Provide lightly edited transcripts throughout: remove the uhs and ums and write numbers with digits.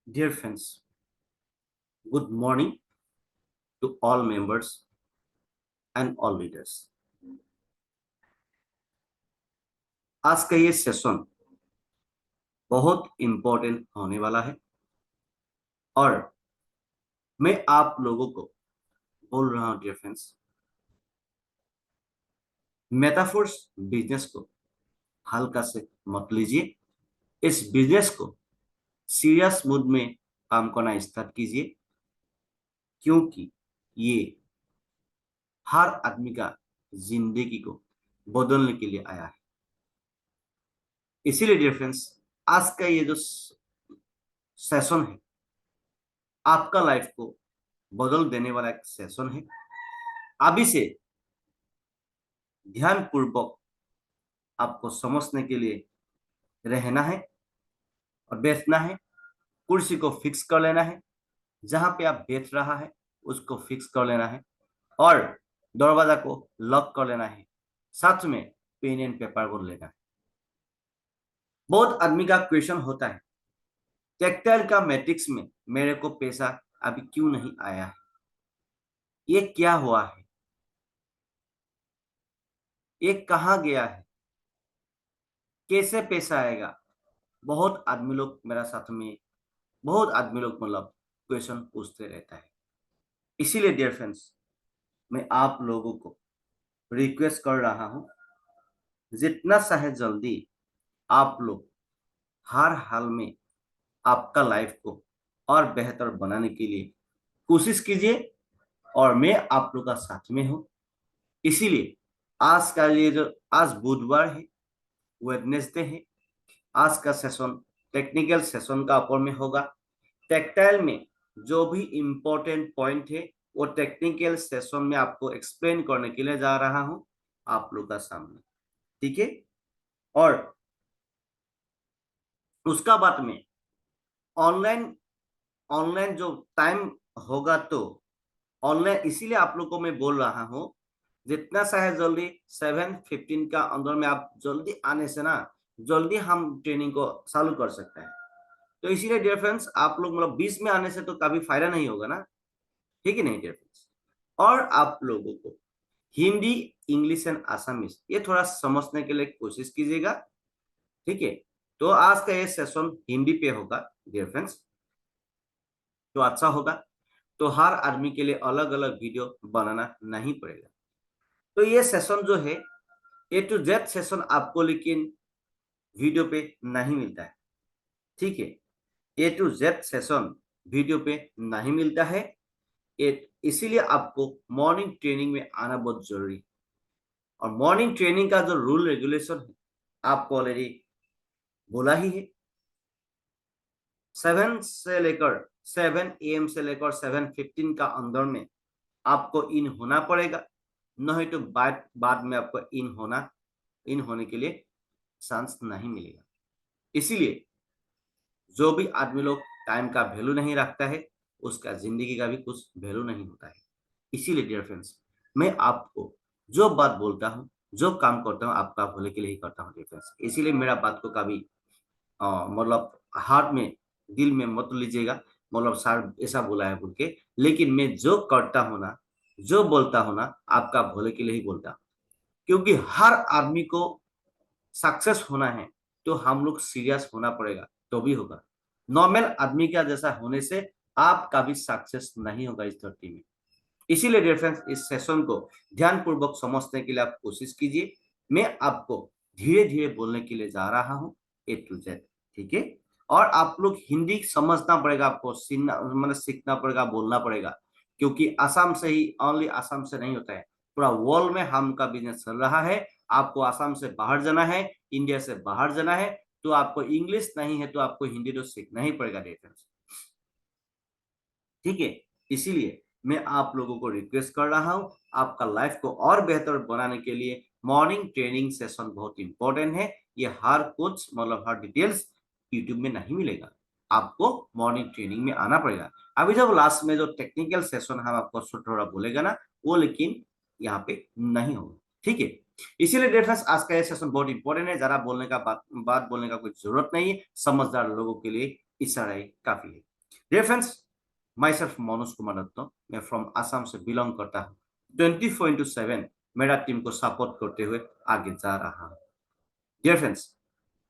Dear friends, good morning to all members and all leaders. आज का ये session बहुत इम्पोर्टेंट होने वाला है और मैं आप लोगों को बोल रहा हूं डियर फ्रेंड्स, मेटाफोर्स बिजनेस को हल्का से मत लीजिए। इस बिजनेस को सीरियस मूड में काम करना स्टार्ट कीजिए, क्योंकि ये हर आदमी का जिंदगी को बदलने के लिए आया है। इसीलिए डियर फ्रेंड्स, आज का ये जो सेशन है आपका लाइफ को बदल देने वाला एक सेशन है। अभी से ध्यान पूर्वक आपको समझने के लिए रहना है और बैठना है। कुर्सी को फिक्स कर लेना है, जहां पे आप बैठ रहा है उसको फिक्स कर लेना है और दरवाजा को लॉक कर लेना है। साथ में पेन एंड पेपर को लेना है। बहुत आदमी का क्वेश्चन होता है, टेक्सटाइल का मैट्रिक्स में मेरे को पैसा अभी क्यों नहीं आया है, ये क्या हुआ है, ये कहाँ गया है, कैसे पैसा आएगा। बहुत आदमी लोग मेरा साथ में, बहुत आदमी लोग मतलब क्वेश्चन पूछते रहता है। इसीलिए डियर फ्रेंड्स, मैं आप लोगों को रिक्वेस्ट कर रहा हूं, जितना चाहे जल्दी आप लोग हर हाल में आपका लाइफ को और बेहतर बनाने के लिए कोशिश कीजिए और मैं आप लोग का साथ में हूं। इसीलिए आज का ये जो आज बुधवार है, वेडनेसडे है, आज का सेशन टेक्निकल सेशन का ऊपर में होगा। टेक्सटाइल में जो भी इम्पोर्टेंट पॉइंट है वो टेक्निकल सेशन में आपको एक्सप्लेन करने के लिए जा रहा हूं आप लोग का सामने, ठीक है। और उसका बाद में ऑनलाइन ऑनलाइन जो टाइम होगा, तो ऑनलाइन इसीलिए आप लोग को मैं बोल रहा हूं, जितना चाहे जल्दी 7:15 का अंदर में आप जल्दी आने से ना जल्दी हम ट्रेनिंग को चालू कर सकते हैं। तो इसीलिए डियर फ्रेंड्स, आप लोग मतलब 20 में आने से तो कभी फायदा नहीं होगा ना, ठीक है नहीं डियर फ्रेंड्स। और आप लोगों को हिंदी, इंग्लिश एंड आसामीज ये थोड़ा समझने के लिए कोशिश कीजिएगा, ठीक है। तो आज का ये सेशन हिंदी पे होगा डियर फ्रेंड्स, तो अच्छा होगा। तो हर आदमी के लिए अलग अलग वीडियो बनाना नहीं पड़ेगा। तो ये सेशन जो है A to Z सेशन आपको लेकिन वीडियो पे नहीं मिलता है, ठीक है। A to Z session video पे नहीं मिलता है, इसीलिए आपको मॉर्निंग ट्रेनिंग में आना बहुत जरूरी है। और मॉर्निंग ट्रेनिंग का जो रूल रेगुलेशन है आपको ऑलरेडी बोला ही है। 7 AM से लेकर 7:15 का अंदर में आपको इन होना पड़ेगा, नहीं तो बाद में आपको इन होने के लिए चांस नहीं मिलेगा। इसीलिए जो भी आदमी लोग टाइम का वैल्यू नहीं रखता है, उसका जिंदगी का भी कुछ वैल्यू नहीं होता है। इसीलिए डियर फ्रेंड्स, मैं आपको जो बात बोलता हूँ, जो काम करता हूँ, आपका भले के लिए ही करता हूँ डियर फ्रेंड्स। इसीलिए मेरा बात को कभी मतलब हार्ट में, दिल में मत लीजिएगा, मतलब सर ऐसा बोला है बोल के। लेकिन मैं जो करता हूँ ना, जो बोलता हूँ ना, आपका भले के लिए ही बोलता हूँ। क्योंकि हर आदमी को सक्सेस होना है तो हम लोग सीरियस होना पड़ेगा, तो भी होगा। नॉर्मल आदमी का जैसा होने से आपका भी सक्सेस नहीं होगा इस धरती में। इसीलिए डियर फ्रेंड्स, इस सेशन को ध्यान पूर्वक समझने के लिए आप कोशिश कीजिए। मैं आपको धीरे धीरे बोलने के लिए जा रहा हूँ A to Z, ठीक है। और आप लोग हिंदी समझना पड़ेगा, आपको मतलब सीखना पड़ेगा, बोलना पड़ेगा। क्योंकि आसाम से ही, ओनली आसाम से नहीं होता है, पूरा वर्ल्ड में हम का बिजनेस चल रहा है। आपको आसाम से बाहर जाना है, इंडिया से बाहर जाना है, तो आपको इंग्लिश नहीं है तो आपको हिंदी तो सीखना ही पड़ेगा डियर फ्रेंड्स, ठीक है। इसीलिए मैं आप लोगों को रिक्वेस्ट कर रहा हूं, आपका लाइफ को और बेहतर बनाने के लिए मॉर्निंग ट्रेनिंग सेशन बहुत इंपॉर्टेंट है। ये हर कुछ मतलब हर डिटेल्स यूट्यूब में नहीं मिलेगा, आपको मॉर्निंग ट्रेनिंग में आना पड़ेगा। अभी जब लास्ट में जो टेक्निकल सेशन हम आपको थोड़ा बोलेगा ना, वो लेकिन यहाँ पे नहीं होगा, ठीक है। इसीलिए डियर फ्रेंड्स, आज का ये सेशन बहुत इंपॉर्टेंट है। जरा बोलने का बात बोलने का कोई जरूरत नहीं है, समझदार लोगों के लिए इशारा ही काफी है। Dear friends, myself Manoj Kumar Dutt, मैं फ्रॉम आसाम से बिलोंग करता हूँ। 24/7 मेरा टीम को सपोर्ट करते हुए आगे जा रहा हूँ। डियर फ्रेंड्स,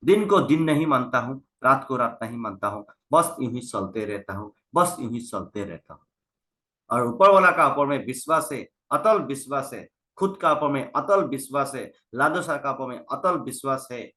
दिन को दिन नहीं मानता हूँ, रात को रात नहीं मानता हूँ, बस यूं ही चलते रहता हूँ, बस यूं ही चलते रहता हूँ। और ऊपर वाला का ऊपर में विश्वास है, अटल विश्वास है, खुद का ऊपर में अटल विश्वास है, लादोसा का ऊपर में अटल विश्वास है।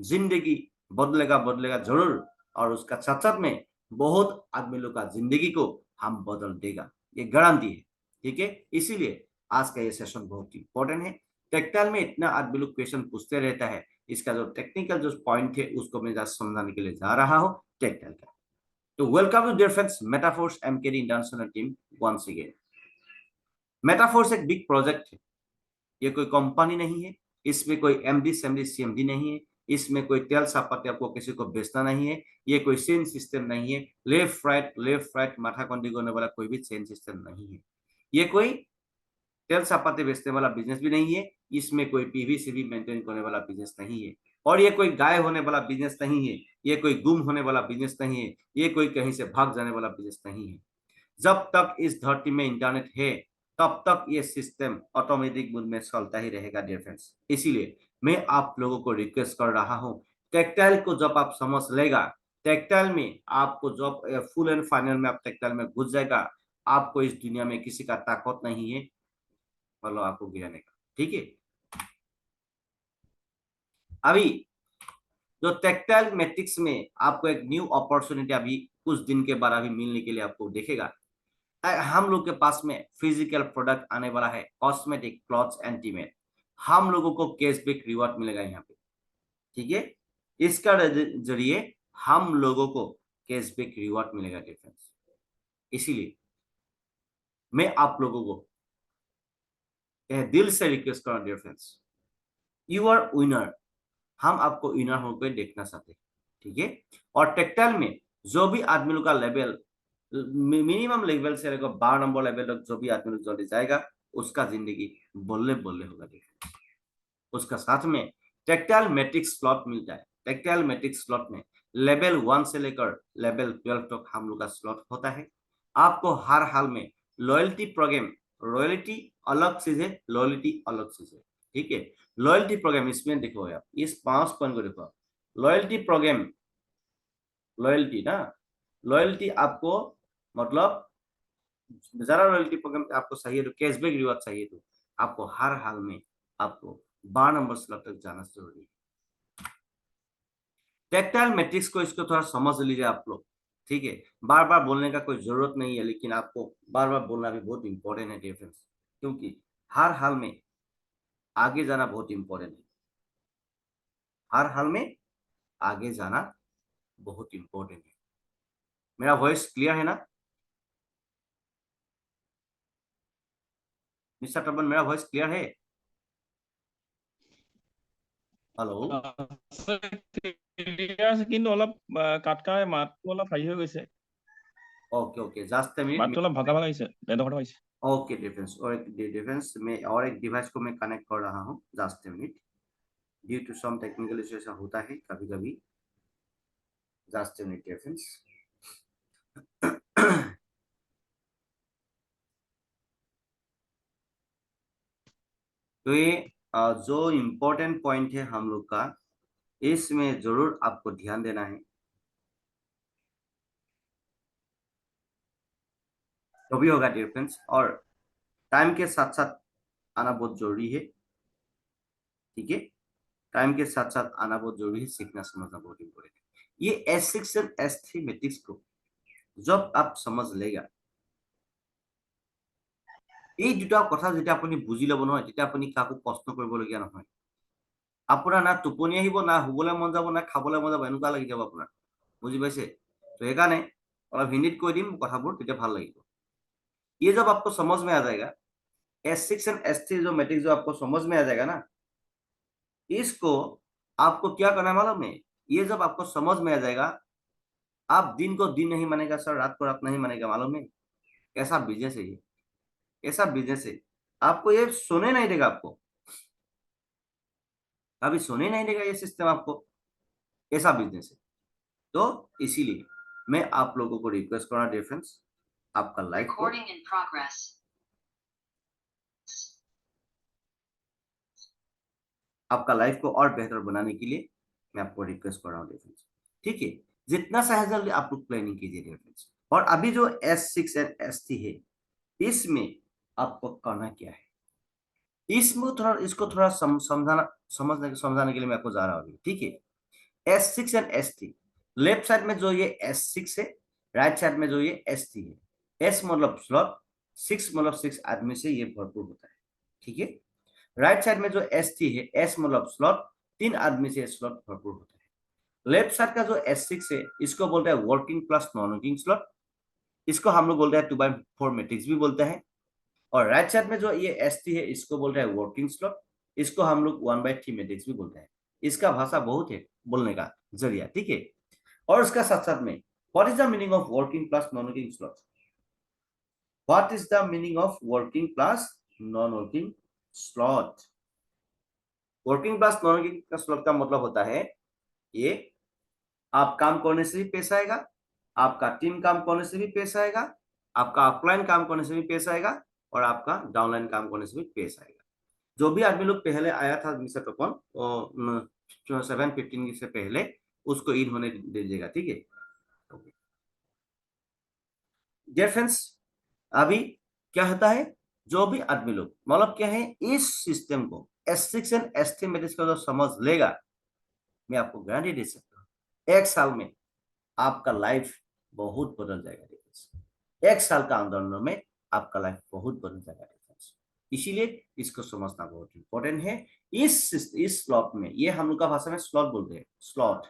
जिंदगी बदलेगा बदलेगा जरूर, और उसका साथ साथ में बहुत आदमी लोग का जिंदगी को हम बदल देगा, ये गारंटी है। ठीक है, इसीलिए आज का ये सेशन बहुत इंपॉर्टेंट है। टेक्सटाइल में इतना आदमी लोग क्वेश्चन पूछते रहता है, इसका जो टेक्निकल जो पॉइंट है उसको मैं जस्ट समझाने के लिए जा रहा हूँ टेक्सटाइल का। तो welcome to dear friends Metaforce MKD international team once again. Metaforce एक बिग प्रोजेक्ट है, ये कोई कंपनी नहीं है, इसमें कोई एमडी सेमडी सीएमडी नहीं है, इसमें कोई तेल सापाते आपको किसी को बेचना नहीं है, ये कोई चेन सिस्टम नहीं है, लेफ्ट राइट माथा कंडी करने वाला कोई भी चेन सिस्टम नहीं है, ये कोई तेल सापाते बेचने वाला बिजनेस भी नहीं है, इसमें कोई पीवीसी भी मेंटेन करने वाला बिजनेस नहीं है, और ये कोई गाय होने वाला बिजनेस नहीं है, ये कोई गुम होने वाला बिजनेस नहीं है, ये कोई कहीं से भाग जाने वाला बिजनेस नहीं है। जब तक इस धरती में इंटरनेट है तब तक ये सिस्टम ऑटोमेटिक मोड में चलता ही रहेगा डियर फ्रेंड्स। इसीलिए मैं आप लोगों को रिक्वेस्ट कर रहा हूँ, टेक्सटाइल को जब आप समझ लेगा, टेक्सटाइल में आपको जब फुल एंड फाइनल में आप टेक्सटाइल में घुस जाएगा, आपको इस दुनिया में किसी का ताकत नहीं है मतलब आपको गिराने का। ठीक है, अभी जो टेक्सटाइल मैट्रिक्स में आपको एक न्यू अपॉर्चुनिटी अभी कुछ दिन के बाद अभी मिलने के लिए आपको देखेगा। हम लोग के पास में फिजिकल प्रोडक्ट आने वाला है, कॉस्मेटिक क्लॉथ्स एंटीमेट, हम लोगों को कैशबैक रिवॉर्ड मिलेगा यहाँ पे। ठीक है, इसका जरिए हम लोगों को कैशबैक रिवॉर्ड मिलेगा डिफरेंस। इसीलिए मैं आप लोगों को दिल से रिक्वेस्ट कर रहा हूँ dear friends, you are winner, हम आपको विनर होकर देखना चाहते हैं। ठीक है, और टेक्सटाइल में जो भी आदमी लोग का लेवल मिनिमम लेवल से लेकर 12 नंबर लेवल तक जो भी आदमी लोग जल्दी जाएगा, उसका जिंदगी बोलने बोलने होगा। देखिए, उसका साथ में टेक्सटाइल मैट्रिक्स स्लॉट मिलता है। टेक्सटाइल मैट्रिक्स स्लॉट में लेवल 1 से लेकर लेवल 12 तक हम लोग का स्लॉट होता है। आपको हर हाल में लॉयल्टी प्रोग्राम, रॉयल्टी अलग चीज है, लॉयल्टी अलग चीज है। ठीक है, लॉयल्टी प्रोग्राम इसमें देखो आप, इस 5 पॉइंट को देखो, लॉयल्टी प्रोग्राम, लॉयल्टी ना, लॉयल्टी आपको मतलब ज्यादा रॉयल्टी प्रोग्राम आपको चाहिए तो कैशबैक रिवॉर्ड चाहिए तो आपको हर हाल में आपको 12 नंबर स्लॉट तक जाना जरूरी है। टेक्टाइल मैट्रिक्स को इसको थोड़ा समझ लीजिए आप लोग। ठीक है, बार बार बोलने का कोई जरूरत नहीं है, लेकिन आपको बार बार बोलना भी बहुत इंपॉर्टेंट है डिफरेंस, क्योंकि हर हाल में आगे जाना बहुत इंपॉर्टेंट है। हर हाल में आगे जाना बहुत इंपॉर्टेंट है। मेरा वॉइस क्लियर है ना मिस्टर टर्बन, मेरा वॉइस क्लियर है? हेलो। কিন্তু অলপ কাট খাই মাতটো অলপ হেৰি হৈ গৈছে okay okay, just a minute. মাতটো অলপ ভাগা ভাগা আহিছে নেটৱৰ্কটো আহিছে ओके डिफरेंस, और एक डिफरेंस में और एक डिवाइस को मैं कनेक्ट कर रहा हूँ, just a minute. Due to some technical issue ऐसा होता है कभी कभी, जस्ट अ मिनट डिफरेंस। तो ये जो इम्पोर्टेंट पॉइंट है हम लोग का, इसमें जरूर आपको ध्यान देना है। जो भी होगा डिफरेंस, और टाइम के साथ साथ आना बहुत जरूरी है। ठीक है, टाइम के साथ साथ आना बहुत जरूरी है, सीखना समझना बहुत इम्पोर्टेंट है। ये S6 और S3 मैट्रिक्स को जब आप समझ लेगा, এই দুটা কথা যেতিয়া আপুনি বুজি ল'ব নহয়, তেতিয়া আপুনি কাকো কষ্ট কৰিবলগীয়া নহয়। আপোনাৰ না টোপনি আহিব, না শুবলৈ মন যাব, না খাবলৈ মন যাব, এনেকুৱা লাগি যাব আপোনাৰ। বুজি পাইছে? তো সেইকাৰণে অলপ হিন্দীত কৈ দিম কথাবোৰ, তেতিয়া ভাল লাগিব। ये जब आपको समझ में आ जाएगा, S6 एंड S3 जो मैट्रिक्स जो आपको समझ में आ जाएगा ना, इसको आपको क्या करना है मालूम है? ये जब आपको समझ में आ जाएगा, आप दिन को दिन नहीं मानेगा सर, रात को रात नहीं मानेगा, मालूम है? ऐसा बिजनेस है ये, ऐसा बिजनेस है, आपको ये सोने नहीं देगा, आपको अभी सोने नहीं देगा ये सिस्टम आपको, ऐसा बिजनेस है। तो इसीलिए मैं आप लोगों को रिक्वेस्ट कर रहा हूँ डियर फ्रेंड्स, आपका लाइक आपका लाइफ को और बेहतर बनाने के लिए मैं आपको रिक्वेस्ट कर रहा हूँ डियर फ्रेंड्स। ठीक है, जितना सा है जल्दी आप लोग प्लानिंग कीजिए डियर फ्रेंड्स। और अभी जो S6 एंड S3 है, इसमें आपको करना क्या है, इसको थोड़ा समझाने के लिए मैं आपको जा रहा हूँ। ठीक है, S6 and S3, left side में जो ये S6 है, राइट साइड में जो ये S3 है। S मतलब स्लॉट, 6 मतलब 6 आदमी से ये भरपूर होता है। ठीक है, राइट साइड में जो S3 है, S मतलब स्लॉट, 3 आदमी से स्लॉट भरपूर होता है। लेफ्ट साइड का जो S6 है, इसको बोलते हैं working plus non working slot, इसको हम लोग बोलते हैं 2/4 मैट्रिक्स भी बोलते हैं। और राइट साइड में जो ये S3 है, इसको बोलते हैं वर्किंग स्लॉट, इसको हम लोग 1/3 मैट्रिक्स भी बोलते हैं। इसका भाषा बहुत है बोलने का जरिया। ठीक है, और उसका साथ साथ में what is the meaning of working plus non working slot, what is the meaning of working plus non working slot. Working plus non working slot का मतलब होता है ये आप काम करने से भी पैसा आएगा, आपका टीम काम करने से भी पैसा आएगा, आपका अपलाइन काम करने से भी पैसा आएगा, और आपका डाउनलाइन काम करने से भी पैसा आएगा। जो भी आदमी लोग पहले आया था मिस्टर टोकन, 7:15 से पहले उसको इन होने दीजिएगा। ठीक है डियर फ्रेंड्स, अभी क्या होता है, जो भी आदमी लोग मतलब क्या है, इस सिस्टम को S6 एंड S3 मैट्रिक्स का जो समझ लेगा, मैं आपको गारंटी दे सकता हूँ 1 साल में आपका लाइफ बहुत बदल जाएगा। 1 साल का अंदर में आपका लाइफ बहुत बदल जाएगा। इसीलिए इसको समझना बहुत इंपॉर्टेंट है। इस स्लॉट में, ये हम लोग का भाषा में स्लॉट बोलते हैं, स्लॉट।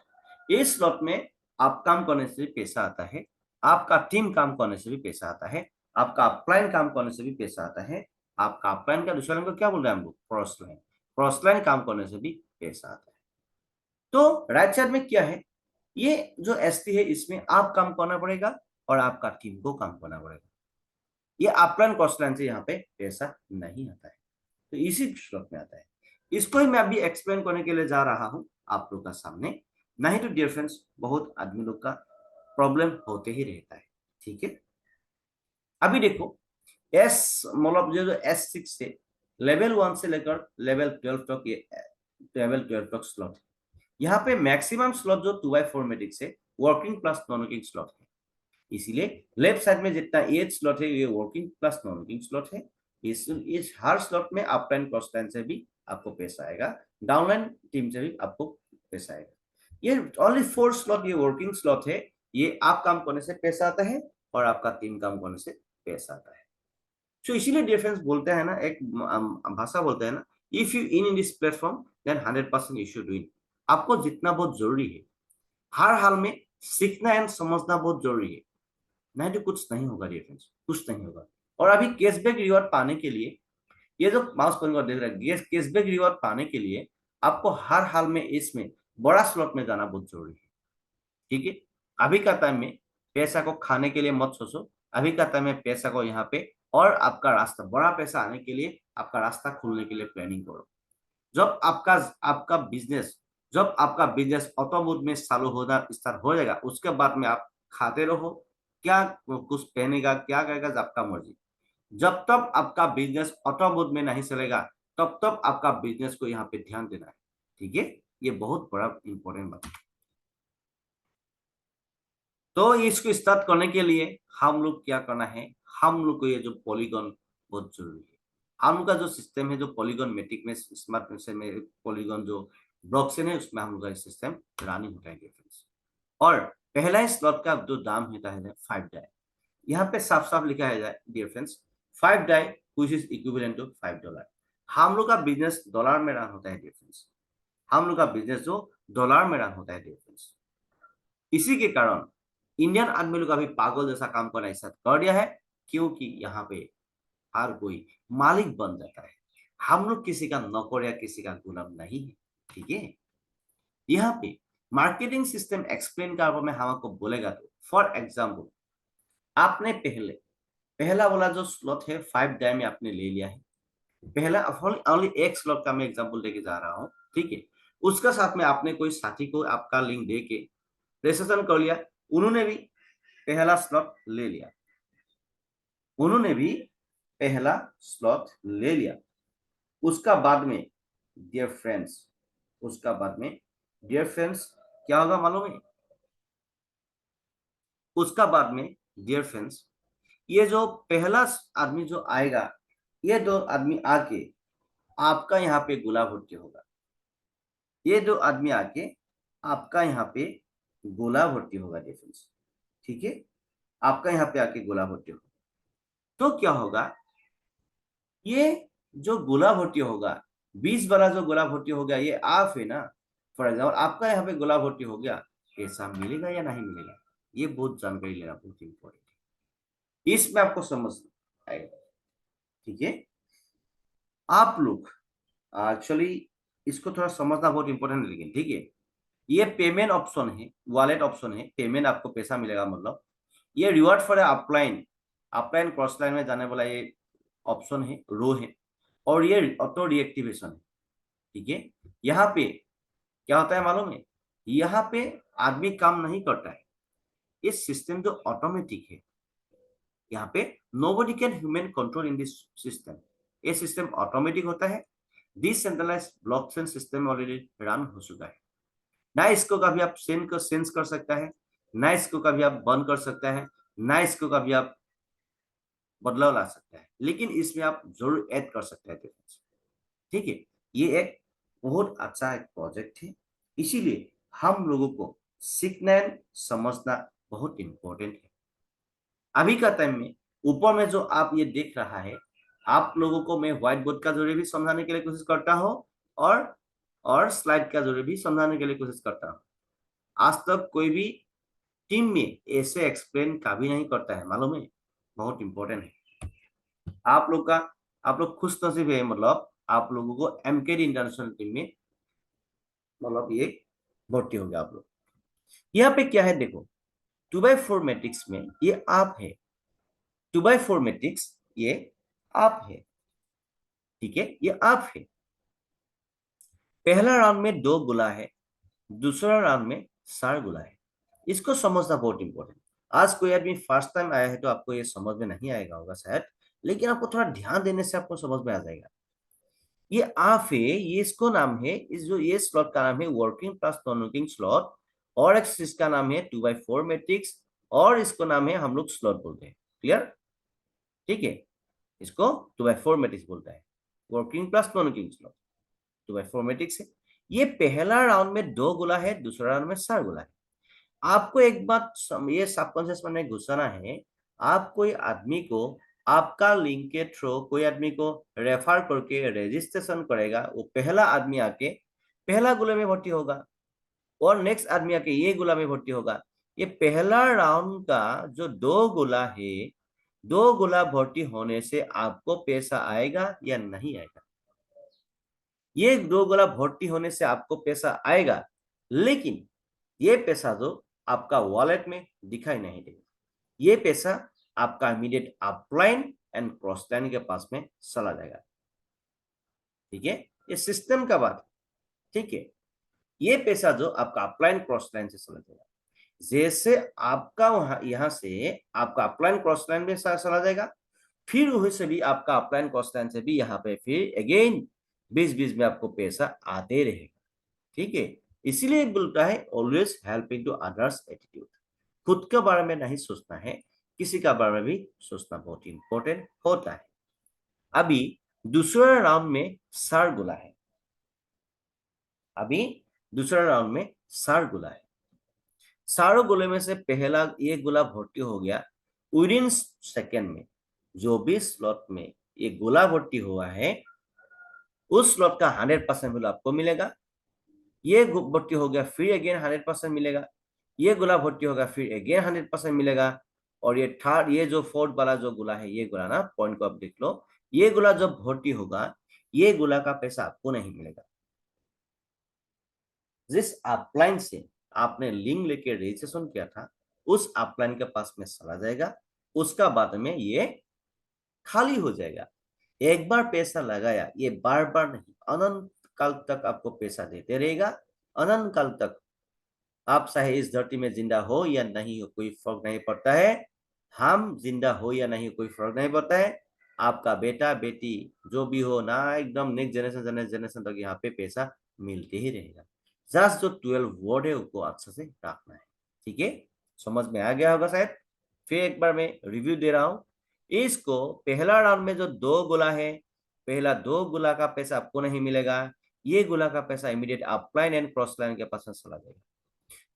इस स्लॉट में आप काम करने से भी पैसा आता है, आपका टीम काम करने से भी पैसा आता है, आपका अपलाइन काम करने से भी पैसा आता है, आपका अपलाइन का दूसरा को क्या बोल रहे हैं हम लोग, क्रॉसलाइन, क्रॉसलाइन काम करने से भी पैसा आता है। तो राइट साइड में क्या है, ये जो S3 है, इसमें आप काम करना पड़ेगा और आपका टीम को काम करना पड़ेगा। ये अपलाइन क्रॉसलाइन से यहाँ पे पैसा नहीं आता है, तो इसी स्लॉट में आता है। इसको ही मैं अभी एक्सप्लेन करने के लिए जा रहा हूं आप लोग का सामने। नहीं तो डियर फ्रेंड्स, बहुत आदमी लोग का प्रॉब्लम होते ही रहता है। ठीक है, अभी देखो एस मतलब जो S6 से लेवल 1 से लेकर लेवल 12 तक, ये लेवल 12 तक स्लॉट है। यहाँ पे मैक्सिमम स्लॉट जो 2/4 मैट्रिक्स है, working plus non working slot है। इसीलिए लेफ्ट साइड में जितना एज स्लॉट है, ये working plus non working slot है। इस हर स्लॉट में अप लाइन क्रॉस लाइन से भी आपको पैसा आएगा, डाउनलाइन टीम से भी आपको पैसा आएगा। ये ओनली 4 स्लॉट ये वर्किंग स्लॉट है, ये आप काम करने से पैसा आता है और आपका टीम काम करने से पैसा आता है। तो इसीलिए डिफरेंस बोलते हैं ना, एक भाषा बोलते हैं ना, if you in this platform then 100% you should win. आपको जितना बहुत जरूरी है, हर हाल में सीखना एंड समझना बहुत जरूरी है, नहीं तो कुछ नहीं होगा डियर फ्रेंड्स, कुछ नहीं होगा। और अभी कैशबैक रिवॉर्ड पाने के लिए, ये जो माउस पॉइंटर देख रहे हैं, कैशबैक रिवॉर्ड पाने के लिए आपको हर हाल में इसमें बड़ा स्लॉट में जाना बहुत जरूरी है। ठीक है, अभी का टाइम में पैसा को खाने के लिए मत सोचो, अभी का टाइम में पैसा को यहाँ पे और आपका रास्ता, बड़ा पैसा आने के लिए आपका रास्ता खुलने के लिए प्लानिंग करो। जब आपका आपका बिजनेस ऑटोमोड में चालू होना स्टार्ट हो जाएगा, उसके बाद में आप खाते रहो, क्या कुछ पहनेगा क्या करेगा आपका मर्जी। जब तक आपका बिजनेस ऑटोमोड में नहीं चलेगा, तब तक आपका बिजनेस को यहाँ पे ध्यान देना है। ठीक है, ये बहुत बड़ा इंपॉर्टेंट बात है। तो इसको स्टार्ट करने के लिए हम लोग क्या करना है, हम लोग को ये जो पॉलीगॉन बहुत जरूरी है। हम लोग का जो सिस्टम है, जो पॉलीगॉन मैट्रिक में स्मार्ट में पॉलीगॉन जो ब्लॉकचेन है, उसमें हम लोग का सिस्टम रनिंग होता है फ्रेंड्स। और पहला ही स्लॉट का जो दाम होता है 5 डाई, यहाँ पे साफ साफ लिखा है dear friends, 5 DAI which is equivalent to $5। हम लोग का बिजनेस डॉलर में रन होता है डियर फ्रेंड्स, हम लोग का बिजनेस जो डॉलर में रन होता है डियर फ्रेंड्स। इसी के कारण इंडियन आदमी लोग अभी पागल जैसा काम करना ऐसा कर दिया है, क्योंकि यहाँ पे हर कोई मालिक बन जाता है। हम लोग किसी का नौकर या किसी का गुलाम नहीं है। ठीक है, यहाँ पे मार्केटिंग सिस्टम एक्सप्लेन करने में हमको बोलेगा तो फॉर एग्जाम्पल, आपने पहला वाला जो स्लॉट है 5 डाई में आपने ले लिया है, पहला ओनली एक स्लॉट का मैं एग्जांपल लेके जा रहा हूँ। ठीक है, उसका साथ में आपने कोई साथी को आपका लिंक दे के रजिस्ट्रेशन कर लिया, उन्होंने भी पहला स्लॉट ले लिया, उन्होंने भी पहला स्लॉट ले लिया। उसका बाद में डियर फ्रेंड्स, उसका बाद में डियर फ्रेंड्स क्या होगा मालूम है? उसका बाद में डियर फ्रेंड्स, ये जो पहला आदमी जो आएगा, ये दो आदमी आके आपका यहाँ पे गोला भर्ती होगा। ये दो आदमी आके आपका यहाँ पे गोला भर्ती होगा डियर फ्रेंड्स, ठीक है? आपका यहाँ पे आके गोला भर्ती होगा। तो क्या होगा, ये जो गोला भर्ती होगा, 20 वाला जो गोला भर्ती हो गया, ये आप है ना। फॉर एग्जाम्पल आपका यहाँ पे गोला भर्ती हो गया, पैसा मिलेगा या नहीं मिलेगा, ये बहुत जानकारी लेना बहुत इंपॉर्टेंट है, इसमें आपको समझ आएगा, ठीक है? आप लोग एक्चुअली इसको थोड़ा समझना बहुत इंपॉर्टेंट है, लेकिन ठीक है, ये पेमेंट ऑप्शन है, वॉलेट ऑप्शन है, पेमेंट आपको पैसा मिलेगा मतलब। ये reward for upline, upline cross line में जाने वाला ये ऑप्शन है, रो है, और ये ऑटो रिएक्टिवेशन है, ठीक है? यहाँ पे क्या होता है मालूम है? यहाँ पे आदमी काम नहीं करता है, ये सिस्टम जो ऑटोमेटिक है, यहाँ पे nobody can human control in this system, ये सिस्टम ऑटोमेटिक होता है। Decentralised blockchain system already run हो चुका है, ना इसको कभी आप सेंस कर सकता है, ना इसको कभी आप बंद कर सकता है, ना इसको कभी आप बदलाव ला सकता है, लेकिन इसमें आप जरूर ऐड कर सकते हैं डिफरेंस, ठीक है? ये एक बहुत अच्छा एक प्रोजेक्ट है, इसीलिए हम लोगों को सीखना एंड समझना बहुत इंपॉर्टेंट है। अभी का टाइम में ऊपर में जो आप ये देख रहा है, आप लोगों को मैं व्हाइट बोर्ड का जरिए भी समझाने के लिए कोशिश करता हूँ, और स्लाइड का जरिए भी समझाने के लिए कोशिश करता हूँ। आज तक कोई भी टीम में ऐसे एक्सप्लेन कभी नहीं करता है, मालूम है? बहुत इंपॉर्टेंट है। आप लोग खुश नसीब है, मतलब आप लोगों को एमकेडी इंटरनेशनल टीम में मतलब ये भर्ती हो गया आप लोग। यहाँ पे क्या है देखो, 2x4 मैट्रिक्स में ये आप है, 2x4 मैट्रिक्स ये आप है, ठीक है? ये आप है। पहला राउंड में 2 गुला है, दूसरा राउंड में 4 गुला है। इसको समझना बहुत इंपॉर्टेंट। आज कोई आदमी फर्स्ट टाइम आया है तो आपको ये समझ में नहीं आएगा होगा शायद, लेकिन आपको थोड़ा ध्यान देने से आपको समझ में आ जाएगा। ये आप है, ये इसको नाम है, इस जो ये स्लॉट का नाम है working plus non working slot, और इसका नाम है 2x4 मैट्रिक्स, और इसको नाम है हम लोग स्लॉट बोलते हैं। क्लियर? ठीक है, इसको 2x4 मैट्रिक्स बोलता है, working plus non working slot 2x4 matrix है। ये पहला राउंड में 2 गुला है, दूसरा राउंड में 4 गुला है। आपको एक बात ये सबकॉन्शियस में घुसाना है, आप कोई आदमी को आपका लिंक के थ्रू कोई आदमी को रेफर करके रजिस्ट्रेशन करेगा, वो पहला आदमी आके पहला गुला में भर्ती होगा, और नेक्स्ट आदमी आके ये गुला में भर्ती होगा। ये पहला राउंड का जो 2 गुला है, 2 गुला भर्ती होने से आपको पैसा आएगा या नहीं आएगा? ये 2 गुला भर्ती होने से आपको पैसा आएगा, लेकिन ये पैसा जो आपका वॉलेट में दिखाई नहीं देगा, ये पैसा आपका immediate upline and cross line के पास में चला जाएगा, ठीक है? ये सिस्टम का बात, ठीक है? ये पैसा जो आपका अपलाइन क्रॉस लाइन से चला जाएगा, जैसे आपका वहां यहां से आपका अपलाइन क्रॉस लाइन में चला जाएगा, फिर वहीं से भी आपका अपलाइन क्रॉस लाइन से भी यहाँ पे फिर अगेन 20-20 में आपको पैसा आते रहेगा, ठीक है? इसीलिए बोलता है always helping to others attitude. खुद के बारे में नहीं सोचना है, किसी का बारे में भी सोचना बहुत इंपॉर्टेंट होता है। अभी दूसरा राउंड में 4 गुला है, अभी दूसरा राउंड में 4 गुला है। 4 गुले में से पहला ये गुला भर्ती हो गया, विद इन सेकेंड में जो भी स्लॉट में ये गोला भर्ती हुआ है, उस स्लॉट का 100% वैल्यू आपको मिलेगा। ये भर्ती हो गया, फिर अगेन 100% मिलेगा। ये गुला भर्ती होगा, फिर अगेन 100% मिलेगा। और ये थर्ड, ये जो फोर्थ वाला जो गुला है, ये गुला ना, पॉइंट को आप देख लो, ये गुला जब भर्ती होगा, ये गुला का पैसा आपको नहीं मिलेगा। जिस अपलाइन से आपने लिंक लेके रजिस्ट्रेशन किया था, उस अपलाइन के पास में चला जाएगा, उसका बाद में ये खाली हो जाएगा। एक बार पैसा लगाया, ये बार बार नहीं, अनंत काल तक आपको पैसा देते रहेगा, अनंत काल तक आप चाहे इस धरती में जिंदा हो या नहीं हो कोई फर्क नहीं पड़ता है, हम जिंदा हो या नहीं कोई फर्क नहीं पड़ता है, आपका बेटा बेटी जो भी हो ना, एकदम नेक्स्ट जनरेशन जनरेशन तक यहाँ पे पैसा मिलते ही रहेगा। जस्ट जो 12 वर्ड है उसको अच्छे से रखना है। ठीक है, समझ में आ गया होगा शायद। फिर एक बार मैं रिव्यू दे रहा हूँ। इसको पहला राउंड में जो 2 गोला है, पहला 2 गोला का पैसा आपको नहीं मिलेगा, ये गोला का पैसा immediate upline and cross line के पास में चला जाएगा।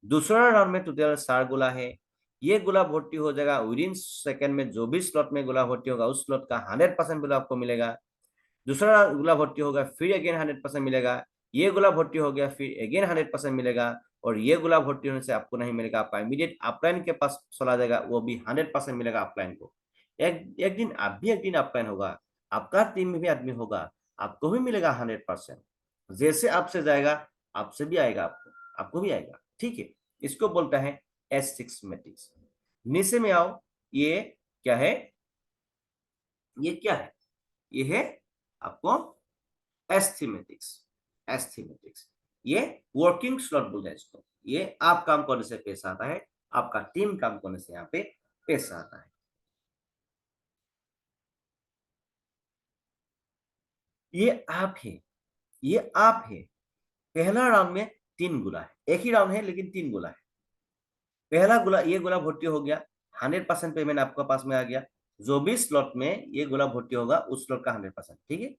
दूसरा राउंड में टोटल 4 गोला है, ये गोला भर्ती हो जाएगा विद इन सेकेंड में, जो भी स्लॉट में गोला भर्ती होगा उस स्लॉट का 100% गोला आपको मिलेगा। दूसरा गोला भर्ती होगा फिर अगेन 100% मिलेगा, ये गोला भर्ती हो गया फिर अगेन 100% मिलेगा, और ये गोला भर्ती होने से आपको नहीं मिलेगा, आपका इमीडिएट अपलाइन के पास चला जाएगा, वो भी 100% मिलेगा अपलाइन को। एक दिन आप भी एक दिन अपलाइन होगा, आपका टीम में भी आदमी होगा, आपको भी मिलेगा 100%। जैसे आपसे जाएगा आपसे भी आएगा, आपको भी आएगा। ठीक है, इसको बोलता है S6 मैट्रिक्स। नीचे में आओ, ये क्या है, ये क्या है, ये है आपको S3 मैट्रिक्स। S3 मैट्रिक्स ये वर्किंग स्लॉट बोलते हैं इसको। ये आप काम करने से पैसा आता है, आपका टीम काम करने से यहाँ पे पैसा आता है। ये आप है, ये आप है। पहला राउंड में 3 गुला है, एक ही राउंड है लेकिन 3 गुला है। पहला गुला, ये गुला भर्ती हो गया, 100% पेमेंट आपका पास में आ गया। जो भी स्लॉट में ये गुला भर्ती होगा उस स्लॉट का 100%। ठीक है,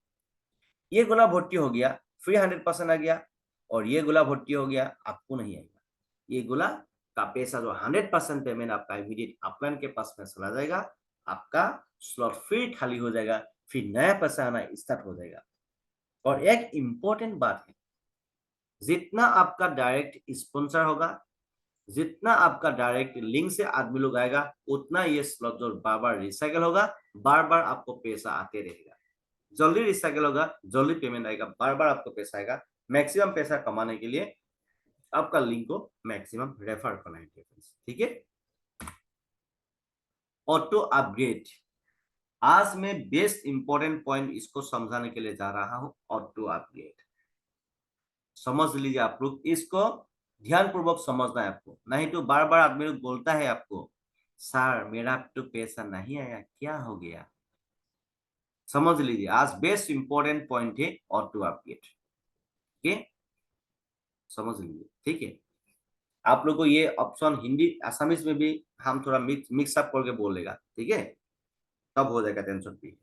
ये गुला भर्ती हो गया फिर 100% आ गया, और ये गुला भर्ती हो गया आपको नहीं आएगा। ये गुला का पैसा जो 100% पेमेंट आपका इमीडिएट अपलाइन के पास में चला जाएगा, आपका स्लॉट फिर खाली हो जाएगा, फिर नया पैसा आना स्टार्ट हो जाएगा। और एक इंपॉर्टेंट बात है, जितना आपका डायरेक्ट स्पॉन्सर होगा, जितना आपका डायरेक्ट लिंक से आदमी लोग आएगा, उतना ये स्लॉट जो बार बार रिसाइकल होगा, बार बार आपको पैसा आते रहेगा। जल्दी रिसाइकल होगा, जल्दी पेमेंट आएगा, बार बार आपको पैसा आएगा। मैक्सिमम पैसा कमाने के लिए आपका लिंक को मैक्सिमम रेफर करना है। ठीक है, ऑटो अपग्रेड। आज मैं बेस्ट इंपॉर्टेंट पॉइंट इसको समझाने के लिए जा रहा हूं, ऑटो अपग्रेड। समझ लीजिए आप लोग, इसको ध्यानपूर्वक समझना है आपको, नहीं तो बार बार आदमी लोग बोलता है आपको, सर मेरा तो पैसा नहीं आया, क्या हो गया। समझ लीजिए, आज बेस्ट इंपॉर्टेंट पॉइंट है ऑटो अपग्रेड। ठीक है, समझ लीजिए। ठीक है, आप लोग को ये ऑप्शन हिंदी आसामीज में भी हम थोड़ा मिक्सअप करके बोलेगा। ठीक है, तब हो जाएगा, टेंशन फ्री।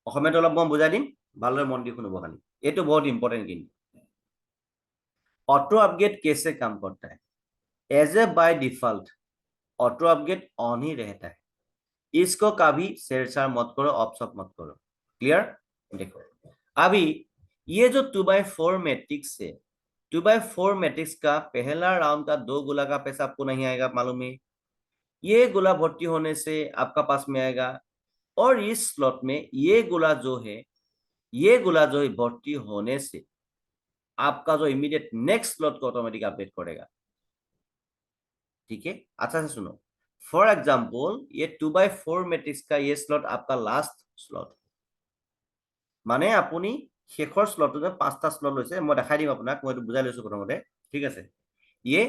অসমীয়াটো অলপ মই বুজাই দিম, ভালদৰে মন দি শুনিব খালি, এইটো बहुत इंपॉर्टेंट। কিন্তু ऑटो अपग्रेड कैसे काम करता है, as a by default auto upgrade on ही रहता है, इसको कभी छेड़छाड़ मत करो, ऑफ मत करो। क्लियर, देखो अभी ये जो 2/4 मैट्रिक्स है, 2/4 मैट्रिक्स का पहला राउंड का 2 गोला का पैसा आपको नहीं आएगा, मालूम है। ये गोला भर्ती होने से आपका पास में आएगा, और इस स्लॉट में ये गोला जो है, ये गोला जो है भर्ती होने से आपका जो इमीडिएट नेक्स्ट स्लॉट को ऑटोमेटिक अपडेट करेगा। ठीक है, अच्छा से सुनो। फॉर एग्जाम्पल ये 2/4 मैट्रिक्स का ये स्लॉट आपका लास्ट स्लॉट, মানে আপুনি শেষৰ স্লটটো যে 5টা স্লট লৈছে, মই দেখাই দিম আপোনাক, মই এইটো বুজাই লৈছো প্ৰথমতে। ঠিক আছে, ये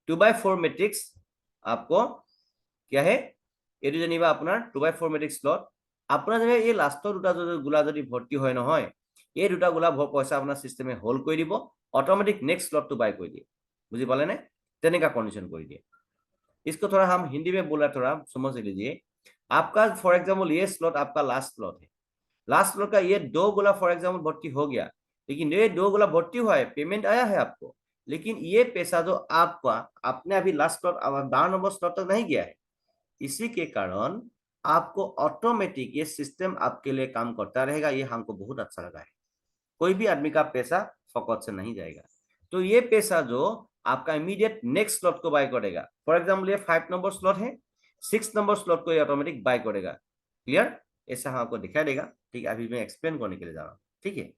2/4 मैट्रिक्स आपको क्या है, এইটো যেনিবা আপোনাৰ 2/4 मैट्रिक्स স্লট, আপোনাৰ যেনিবা এই লাষ্টৰ দুটা গোলা যদি ভৰ্তি হয় নহয়, এই দুটা গোলা পইচা আপোনাৰ সিস্টেমে হোল্ড কৰি দিব, অটোমেটিক नेक्स्ट स्लॉट बाय कर दिए। बुझी पाले ने, तेने का कंडीशन कर दिए। इसको थोड़ा हम हिंदी में बोला, थोड़ा समझ लीजिए। आपका फॉर एग्जाम्पल ये स्लॉट आपका लास्ट स्लॉट है, लास्ट स्लॉट का ये 2 गोला फॉर एग्जाम्पल भर्ती हो गया, लेकिन ये 2 गोला भर्ती हुआ है, पेमेंट आया है आपको, लेकिन ये पैसा जो आपका आपने अभी लास्ट स्लॉट 12 नंबर स्लॉट तक नहीं गया है, इसी के कारण आपको ऑटोमेटिक ये सिस्टम आपके लिए काम करता रहेगा। ये हमको बहुत अच्छा लगा है, कोई भी आदमी का पैसा फकत से नहीं जाएगा। तो ये पैसा जो आपका इमीडिएट नेक्स्ट स्लॉट को बाय करेगा, फॉर एग्जाम्पल ये 5 नंबर स्लॉट है, 6 नंबर स्लॉट को ये ऑटोमेटिक बाय करेगा। क्लियर, ऐसा हमको दिखाई देगा। ठीक है, अभी मैं एक्सप्लेन करने के लिए जा रहा हूँ। ठीक है,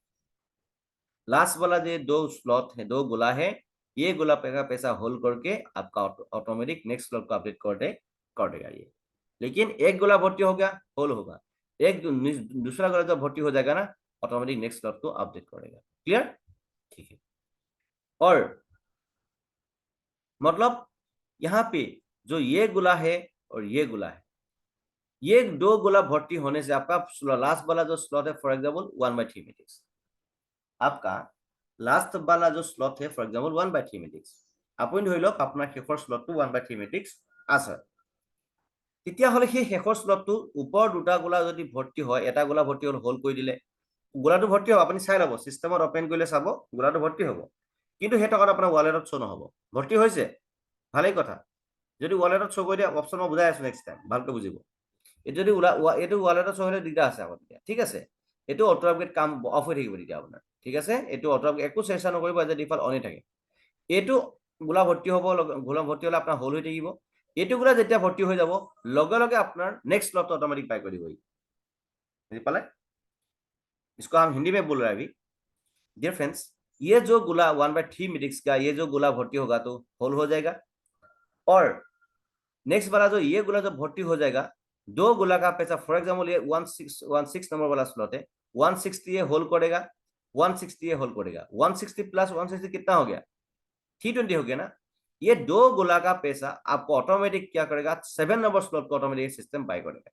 लास्ट वाला जो 2 स्लॉट है, 2 गोला है, ये गोला का पैसा होल्ड करके आपका ऑटोमेटिक नेक्स्ट स्लॉट को अपडेट कर देगा ये। लेकिन एक गोला भर्ती हो गया, होल्ड होगा, एक दूसरा गोला जब भर्ती हो जाएगा ना, ऑटोमेटिक नेक्स्ट स्लॉट को अपडेट करेगा। क्लियर, ठीक है। और मतलब यहाँ पे जो ये गोला है और ये गोला है, ये दो गोला भर्ती होने से आपका लास्ट वाला जो स्लॉट है फॉर एग्जाम्पल 1/3 मैट्रिक्स, आपका लास्ट वाला जो स्लॉट है फॉर एग्जाम्पल 1/3 मैट्रिक्स, আপুনি ধৰি লওক আপোনাৰ শেষৰ স্লটটো 1/3 মেট্ৰিক্স আছে, তেতিয়াহ'লে সেই শেষৰ স্লটটো ওপৰ দুটা গোলা যদি ভৰ্তি হয়, এটা গোলা ভৰ্তি হ'ল হোল্ড কৰি দিলে, গোলাটো ভৰ্তি হ'ব, আপুনি চাই ল'ব চিষ্টেমত অপেন কৰিলে চাব গোলাটো ভৰ্তি হ'ব, কিন্তু সেই টকাটো আপোনাৰ ৱালেটত শ্ব' নহ'ব। ভৰ্তি হৈছে, ভালেই কথা। যদি ৱালেটত শ্ব' কৰি দিয়ে, অপশ্যন মই বুজাই আছো নেক্সট টাইম, ভালকৈ বুজিব। এইটো যদি এইটো ৱালেটত শ্ব' হ'লে দিগদাৰ আছে আকৌ তেতিয়া, ঠিক আছে। এইটো অটো আপগ্ৰেড কাম অফ হৈ থাকিব তেতিয়া আপোনাৰ, ঠিক আছে। এইটো অটো আপগ্ৰেড একো চেষ্টা নকৰিব, এজ এ ডিফল্ট অনে থাকে। এইটো গোলা ভৰ্তি হ'ব, গোলা ভৰ্তি হ'লে আপোনাৰ হোল্ড হৈ থাকিব। এইটো গোলা যেতিয়া ভৰ্তি হৈ যাব, লগে লগে আপোনাৰ नेक्स्ट स्लॉट ऑटोमेटिक बाय कर दी गई। समझ पाले? इसको हम हिंदी में बोल रहे हैं अभी। डियर फ्रेंड्स, ये जो गोला 1/3 मैट्रिक्स का ये जो गोला भर्ती होगा तो होल हो जाएगा, और नेक्स्ट वाला जो ये गोला जो भर्ती हो जाएगा, दो गोला का पैसा फॉर एग्जाम्पल ये 16 नंबर वाला स्लॉट है, 160 ये होल्ड करेगा, 160 ये होल्ड करेगा, 160 प्लस 160 कितना हो गया, 320 हो गया ना। ये दो गोला का पैसा आपको ऑटोमेटिक क्या करेगा, 7 नंबर स्लॉट को ऑटोमेटिक सिस्टम बाय करेगा,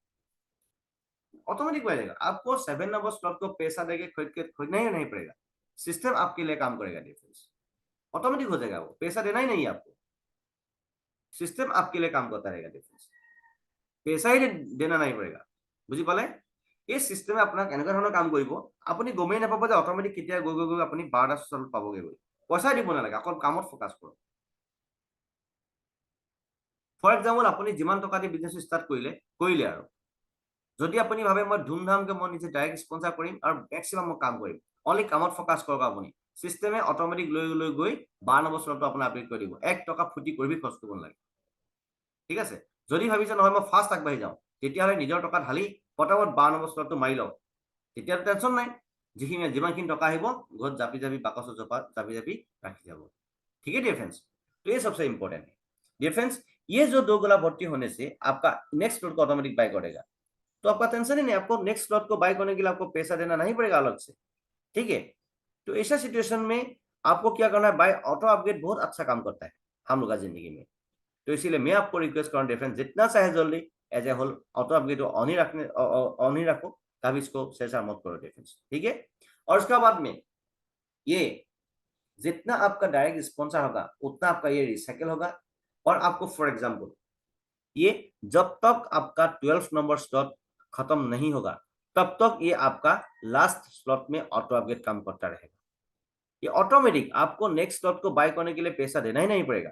ऑटोमेटिक बाय देगा। आपको 7 नंबर स्लॉट को पैसा देके खोजना ही नहीं पड़ेगा, सिस्टम आपके लिए काम करेगा। डिफरेंस ऑटोमेटिक हो जाएगा, वो पैसा देना ही नहीं है आपको, सिस्टम आपके लिए काम करता रहेगा। डिफरेंस पैसा ही देना नहीं पड़ेगा, বুজি পালে? এই সিস্টেমে আপোনাক এনেকুৱা ধৰণৰ কাম কৰিব, আপুনি গমেই নাপাব যে অট'মেটিক কেতিয়া গৈ গৈ গৈ আপুনি 12টা স্লট পাবগৈ গৈ। পইচা দিব নালাগে, অকল কামত ফ'কাছ কৰক। ফৰ এক্সাম্পল আপুনি যিমান টকা দি বিজনেছ ষ্টাৰ্ট কৰিলে আৰু যদি আপুনি ভাবে মই ধুমধামকে মই নিজে ডাইৰেক্ট স্পন্সাৰ কৰিম আৰু মেক্সিমাম মই কাম কৰিম, অনলি কামত ফ'কাছ কৰক আপুনি, সিস্টেমে অট'মেটিক লৈ গৈ 12 নম্বৰ স্লটটো আপোনাৰ আপডেট কৰি দিব, 1 টকা ফুটি কৰিবি খৰচ কৰিব নালাগে, ঠিক আছে। যদি ভাবিছে নহয় মই ফাৰ্ষ্ট আগবাঢ়ি যাওঁ, তেতিয়াহ'লে নিজৰ টকা ঢালি পটাপট 12 নম্বৰ স্লটটো মাৰি লওক, তেতিয়াতো টেনশ্যন নাই, যিমানখিনি টকা আহিব ঘৰত জাপি জাপি বাকচত জাপি জাপি ৰাখি যাব, ठीक है डियर फ्रेंड्स। तो ये सबसे इंपॉर्टेंट है डियर फ्रेंड्स। ये जो दो गोला भर्ती होने से आपका नेक्स्ट स्लॉट को ऑटोमेटिक बाय करेगा, तो आपका टेंशन ही नहीं, आपको नेक्स्ट स्लॉट को बाय करने के लिए आपको पैसा देना नहीं पड़ेगा अलग से, ठीक है। तो ऐसा सिचुएशन में आपको क्या करना है, बाय ऑटो अपग्रेड बहुत अच्छा काम करता है हम लोग का जिंदगी में। तो इसीलिए मैं आपको रिक्वेस्ट कर रहा हूँ डिफरेंस जितना चाहे जल्दी as a whole auto upgrade on ही रखो, कभी इसको शेयर मत करो डिफरेंस, ठीक है। और उसके बाद में ये जितना आपका डायरेक्ट स्पॉन्सर होगा उतना आपका ये रिसाइकल होगा, और आपको फॉर एग्जांपल ये जब तक आपका 12 नंबर स्लॉट खत्म नहीं होगा तब तक ये आपका लास्ट स्लॉट में ऑटो अपग्रेड काम करता रहेगा। ये ऑटोमेटिक आपको नेक्स्ट स्लॉट को बाय करने के लिए पैसा देना ही नहीं पड़ेगा,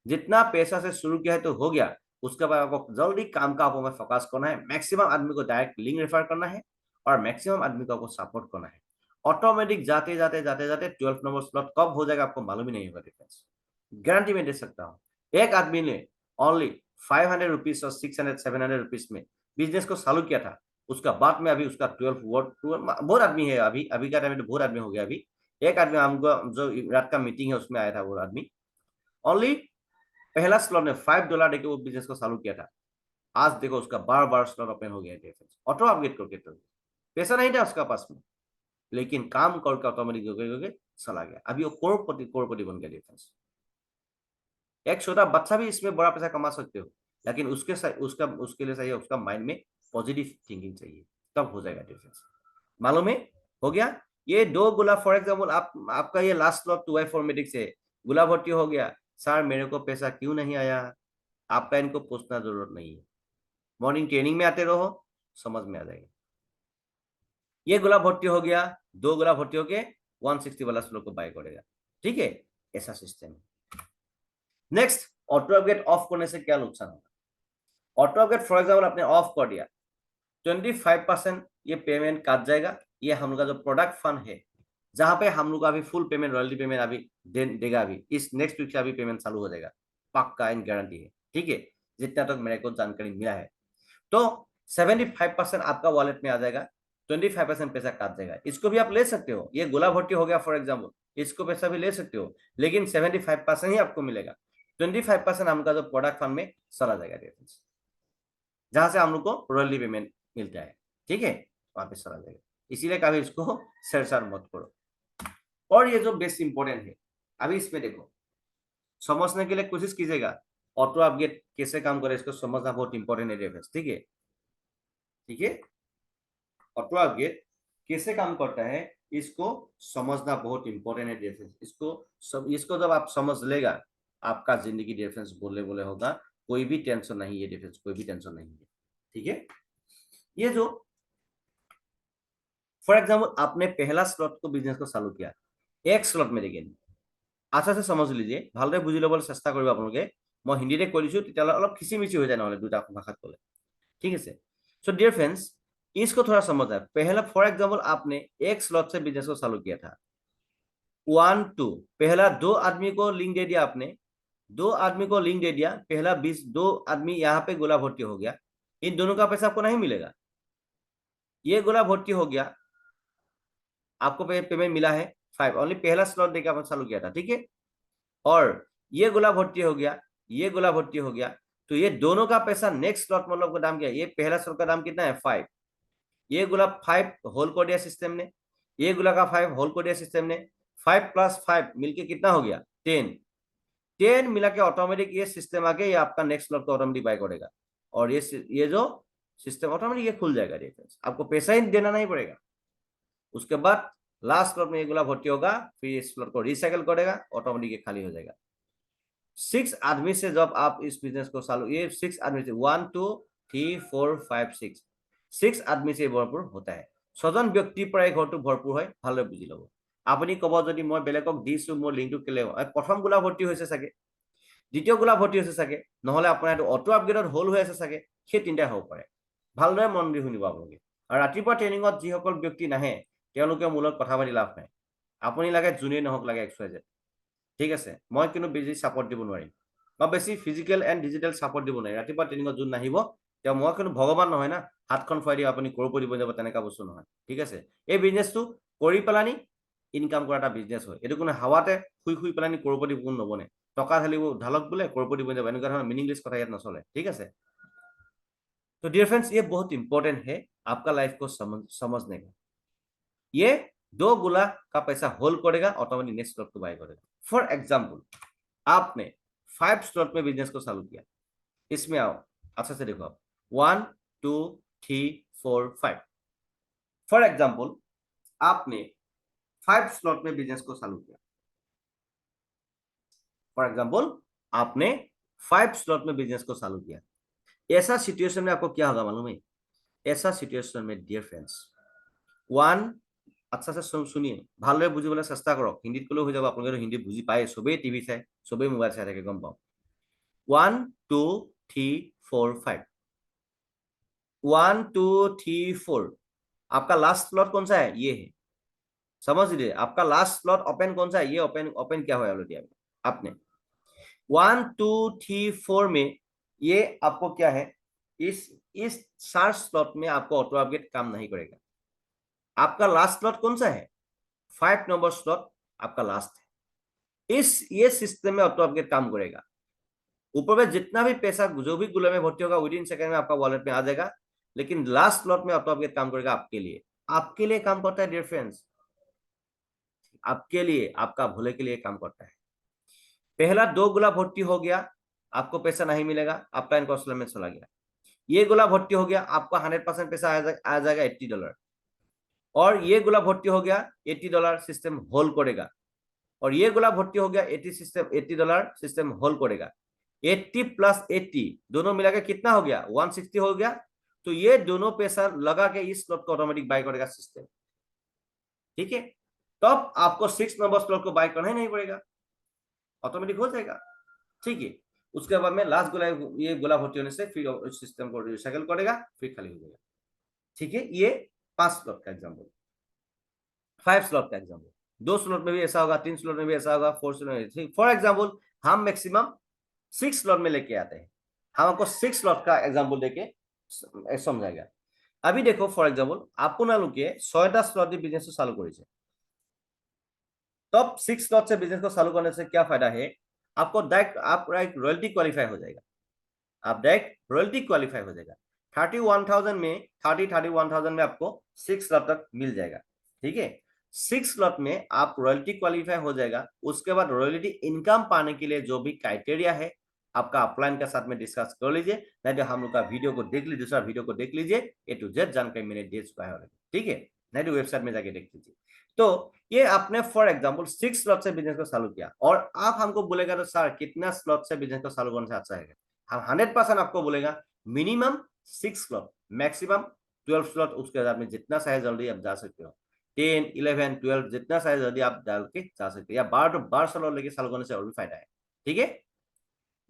जितना पैसा से शुरू किया है तो हो गया, उसके बाद आपको जल्दी काम का आपको फोकस करना है, मैक्सिमम आदमी को डायरेक्ट लिंक रेफर करना है और मैक्सिमम आदमी को आपको सपोर्ट करना है। ऑटोमेटिक जाते जाते 12 नंबर स्लॉट कब हो जाएगा आपको मालूम ही नहीं होगा डिफरेंस, गारंटी में दे सकता हूँ। एक आदमी ने ओनली 500 रुपीज और 600 700 रुपीज में बिजनेस को चालू किया था, उसका बाद में अभी उसका 12 बहुत आदमी है, अभी का टाइम में तो बहुत आदमी हो गया। अभी एक आदमी हमको जो रात का मीटिंग है उसमें आया था, वो आदमी ओनली पहला स्लॉट में $5 देके वो बिजनेस को चालू किया था, आज देखो उसका बार स्लॉट ओपन हो गया है, ऑटो अपग्रेड करके। तो पैसा नहीं था उसका पास में, लेकिन काम करके ऑटोमेटिक चला गया, अभी वो करोड़पति बन गया डिफरेंस। एक छोटा बच्चा भी इसमें बड़ा पैसा कमा सकते हो, लेकिन उसके लिए चाहिए उसका माइंड में पॉजिटिव थिंकिंग चाहिए, तब हो जाएगा डिफरेंस। मालूम है? हो गया। ये दो गोला फॉर एग्जाम्पल आपका ये लास्ट स्लॉट 2/4 मैट्रिक्स है, गोला भर्ती हो गया, सर मेरे को पैसा क्यों नहीं आया, आपका इनको पूछना जरूरत नहीं है, मॉर्निंग ट्रेनिंग में आते रहो, समझ में आ जाएगा। ये गोला भर्ती हो गया, दो गोला भर्ती हो गए, 160 वाला स्लॉट को बाय करेगा, ठीक है, ऐसा सिस्टम है। नेक्स्ट, ऑटो अपग्रेड ऑफ करने से क्या नुकसान होगा। ऑटो अपग्रेड फॉर एग्जाम्पल आपने ऑफ कर दिया, 25% ये पेमेंट काट जाएगा, ये हम लोग का जो प्रोडक्ट फंड है जहां पे हम लोग का अभी फुल पेमेंट रॉयल्टी पेमेंट अभी देगा, अभी इस नेक्स्ट वीक से अभी पेमेंट चालू हो जाएगा, पक्का इन गारंटी है, ठीक है, जितना तक मेरे को जानकारी मिला है। तो 75% आपका वॉलेट में आ जाएगा, 25% पैसा काट जाएगा, इसको भी आप ले सकते हो, ये गोला भर्ती हो गया फॉर एग्जाम्पल, इसको पैसा भी ले सकते हो, लेकिन 75% ही आपको मिलेगा, 25% हम लोग का जो प्रोडक्ट फंड में चला जाएगा डिफरेंस, जहां से हम लोग को रॉयल्टी पेमेंट मिलता है, ठीक है, वहां पे चला जाएगा। इसीलिए कभी इसको शेयर मत करो। और ये जो बेस्ट इंपॉर्टेंट है, अभी इसमें देखो समझने के लिए कोशिश कीजिएगा ऑटो अपग्रेड कैसे काम करे, इसको समझना बहुत इंपॉर्टेंट है डियर फ्रेंड्स। ठीक है, ठीक है, ऑटो अपग्रेड कैसे काम करता है इसको समझना बहुत इंपॉर्टेंट है डियर फ्रेंड्स। इसको जब आप समझ लेगा आपका जिंदगी डियर फ्रेंड्स बोले बोले होगा, कोई भी टेंशन नहीं है डियर फ्रेंड्स, कोई भी टेंशन नहीं है। ठीक है, ये जो फॉर एग्जाम्पल आपने पहला स्लॉट को बिजनेस को चालू किया, एक स्लॉट में देखिए আচ্ছা समझ लीजिए, ভালদৰে বুজি ল'বলৈ চেষ্টা কৰিব আপোনালোকে। মই হিন্দীতে কৈ দিছো, তেতিয়াহ'লে অলপ খিচিমিচি হৈ যায় নহ'লে দুটা ভাষাত ক'লে। ठीक है, सो डियर फ्रेंड्स इसको थोड़ा समझ आए। पहला फॉर एग्जाम्पल आपने एक स्लॉट से बिजनेस को चालू किया था, 1 2, पहला 2 आदमी को लिंक दे दिया आपने, 2 आदमी को लिंक दे दिया, पहला 20 2 आदमी यहाँ पे गोला भर्ती हो गया, इन दोनों का पैसा आपको नहीं मिलेगा। ये गोला भर्ती हो गया, आपको पेमेंट मिला है 5, ओनली पहला स्लॉट देकर आपने चालू किया था। ठीक है, और ये गोला भर्ती हो गया, ये गोला भर्ती हो गया, तो ये दोनों का पैसा नेक्स्ट स्लॉट मतलब का दाम क्या है, ये पहला स्लॉट का दाम कितना है 5, ये गोला 5 होल कर दिया सिस्टम ने, ये गोला का 5 होल कर दिया सिस्टम ने, 5 + 5 मिलके कितना हो गया 10 मिला के ऑटोमेटिक ये सिस्टम आके ये आपका नेक्स्ट स्लॉट को ऑटोमेटिक बाय करेगा, और ये जो सिस्टम ऑटोमेटिक ये खुल जाएगा डिफरेंस, आपको पैसा ही देना नहीं पड़ेगा। उसके बाद लास्ट स्लॉट में ये गोला भर्ती होगा, फिर इस स्लॉट को रिसाइकल करेगा, ऑटोमेटिक ये खाली हो जाएगा। 6 आदमी से जब आप इस बिजनेस को चालू, ये 6 आदमी से 1 2 3 4 5 6 आदमी से भरपूर होता है। 6জন ব্যক্তিৰ পৰাই ঘৰটো ভৰপূৰ হয়, ভালদৰে বুজি ল'ব। আপুনি ক'ব যদি মই বেলেগক দিছো মোৰ লিংকটো কেলে প্ৰথম গোলা ভৰ্তি হৈছে চাগে, দ্বিতীয় গোলা ভৰ্তি হৈছে চাগে, নহলে আপোনাৰ এইটো অটো আপগ্ৰেডত হোল হৈ আছে চাগে, সেই তিনিটা হ'ব পাৰে। ভালদৰে মন দি শুনিব আপোনালোকে। আৰু ৰাতিপুৱা ট্ৰেইনিঙত যিসকল ব্যক্তি নাহে তেওঁলোকে মোৰ লগত কথা পাতি লাভ নাই। আপুনি লাগে যোনেই নহওক লাগে XYZ, ঠিক আছে, মই কিন্তু বেছি সাপোর্ট দিব নোৱাৰিম, বা বেছি ফিজিক্যাল এন্ড ডিজিটাল সাপোর্ট দিব নোৱাৰিম। ৰাতিপুৱা ট্ৰেইনিঙত যোন নাহিব তেওঁ মই কিন্তু ভগৱান নহয় না, হাতখন ফুৱাই দিব আপুনি কৰপতি বনি যাব, তেনেকা বস্তু নহয়। ঠিক আছে, এই বিজনেসটো কৰি পেলানি ইনকাম কৰা এটা বিজনেস হয়, এইটো কোনো হাৱাতে শুই শুই পেলানি কৰপতি কোন নবনে, টকা ঢালিব ঢালক বোলে কৰপতি বনি যাব, এনেকুৱা ধৰণৰ মিনিংলেস কথা ইয়াত নচলে। ঠিক আছে, तो डियर फ्रेंड्स ये बहुत इंपॉर्टेंट है आपका लाइफ को समझने का। ये 2 गुला का पैसा होल्ड करेगा, ऑटोमेटिक नेक्स्ट स्लॉट को बाय करेगा। फॉर एग्जाम्पल आपने 5 स्लॉट में बिजनेस को चालू किया, इसमें आओ अच्छा से देखो आप 1 2 3 4 5। फॉर एग्जाम्पल आपने 5 स्लॉट में बिजनेस को चालू किया, फॉर एग्जाम्पल आपने 5 स्लॉट में बिजनेस को चालू किया। ऐसा सिचुएशन में आपको क्या होगा मालूम है? ऐसा सिचुएशन में डियर फ्रेंड्स 1 अच्छा से শুনিয়ে ভালদৰে বুজিবলৈ চেষ্টা কৰক, হিন্দীত ক'লেও হৈ যাব, আপোনালোকে হিন্দী বুজি পায়, সবেই টিভি চাই, সবেই মোবাইল চাই থাকে, গম পাওঁ। 1 2 3 4 5, 1 2 3 4, आपका लास्ट स्लॉट कौन सा है? ये है, समझ लीजिए आपका लास्ट स्लॉट ओपन कौन सा है? ये ओपन ओपन क्या हुआ ऑलरेडी आपने 1 2 3 4 में ये आपको क्या है, इस 4 स्लॉट में आपको ऑटो अपग्रेड काम नहीं करेगा। आपका लास्ट स्लॉट कौन सा है? 5 नंबर स्लॉट आपका लास्ट है। ये सिस्टम में ऑटो अपग्रेड काम करेगा। ऊपर में जितना भी पैसा जो भी गुले में भर्ती होगा विदिन सेकंड में आपका वॉलेट में आ जाएगा, लेकिन लास्ट स्लॉट में ऑटो अपग्रेड काम करेगा आपके लिए काम करता है डियर फ्रेंड्स, आपके लिए, आपका भले के लिए काम करता है। पहला 2 गुला भर्ती हो गया, आपको पैसा नहीं मिलेगा, आपका इनकॉस्टल में चला गया। ये गुला भर्ती हो गया, आपका 100% पैसा आ जाएगा $80, और ये गोला भर्ती हो गया $80, सिस्टम होल्ड करेगा, और ये गोला भर्ती हो गया $80, सिस्टम होल्ड करेगा। 80 + 80 दोनों मिला के कितना हो गया? 160 हो गया। तो ये दोनों पैसा लगा के इस स्लॉट को ऑटोमेटिक बाय करेगा सिस्टम। ठीक है, तब आपको 6 नंबर स्लॉट को बाय करना ही नहीं पड़ेगा, ऑटोमेटिक हो जाएगा। ठीक है, उसके बाद में लास्ट गोला, ये गोला भर्ती होने से फिर सिस्टम को रिसाइकल करेगा, फिर खाली हो जाएगा। ठीक है, ये 5 स्लॉट का एग्जाम्पल। 5 स्लॉट का एग्जाम्पल, 2 स्लॉट में भी ऐसा होगा, 3 स्लॉट में भी ऐसा होगा, 4 स्लॉट में भी। फॉर एग्जाम्पल हम मैक्सिमम 6 स्लॉट में लेके आते हैं, हम आपको 6 स्लॉट का एग्जाम्पल देके समझाएगा। अभी देखो फॉर एग्जाम्पल আপোনালোকে 6টা स्लॉट দি बिजनेस को चालू करेছে, तब 6 स्लॉट से बिजनेस को चालू करने से क्या फायदा है? आपको डायरेक्ट आप रॉयल्टी क्वालिफाई हो जाएगा, आप डायरेक्ट रॉयल्टी क्वालिफाई हो जाएगा। 31,000 में 31,000 में आपको 6 स्लॉट तक मिल जाएगा। ठीक है, 6 स्लॉट में आप रॉयल्टी क्वालिफाई हो जाएगा। उसके बाद रॉयल्टी इनकम पाने के लिए जो भी क्राइटेरिया है आपका अपलाइन के साथ में डिस्कस कर लीजिए, नहीं तो हम लोग का वीडियो को देख लीजिए, दूसरा वीडियो को देख लीजिए, A to Z जानकारी मैंने दे चुका है, ठीक है, नहीं तो वेबसाइट में जाके देख लीजिए। तो ये आपने फॉर एग्जांपल 6 स्लॉट से बिजनेस को चालू किया, और आप हमको बोलेगा तो सर कितना स्लॉट से बिजनेस को चालू करने से अच्छा है, हम 100% आपको बोलेगा मिनिमम 6 स्लॉट, मैक्सिमम 12 स्लॉट, उसके बाद में जितना चाहे जल्दी आप जा सकते हो, 10, 11, 12 जितना चाहे जल्दी आप डाल के जा सकते हो, या 12 स्लॉट लेके चालू करने से और भी फायदा है, ठीक है,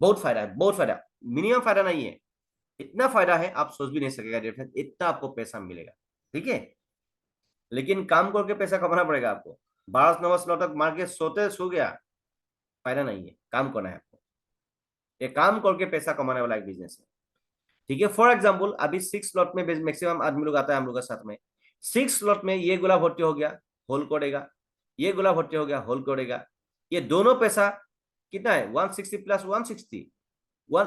बहुत फायदा है, बहुत फायदा, मिनिमम फायदा नहीं है, इतना फायदा है आप सोच भी नहीं सकेगा डिफरेंस, इतना आपको पैसा मिलेगा, ठीक है। लेकिन काम करके पैसा कमाना पड़ेगा आपको, 12 स्लॉट तक मार के सोते सो गया, फायदा नहीं है, काम करना है आपको, ये काम करके पैसा कमाने वाला एक बिजनेस है, ठीक है। फॉर एग्जाम्पल अभी 6 स्लॉट में मैक्सिमम आदमी लोग आता है हम लोग के साथ में, 6 स्लॉट में ये गोला भर्ती हो गया, होल्ड करेगा, ये गोला भर्ती हो गया, होल्ड करेगा, ये दोनों पैसा कितना है 160 प्लस 160,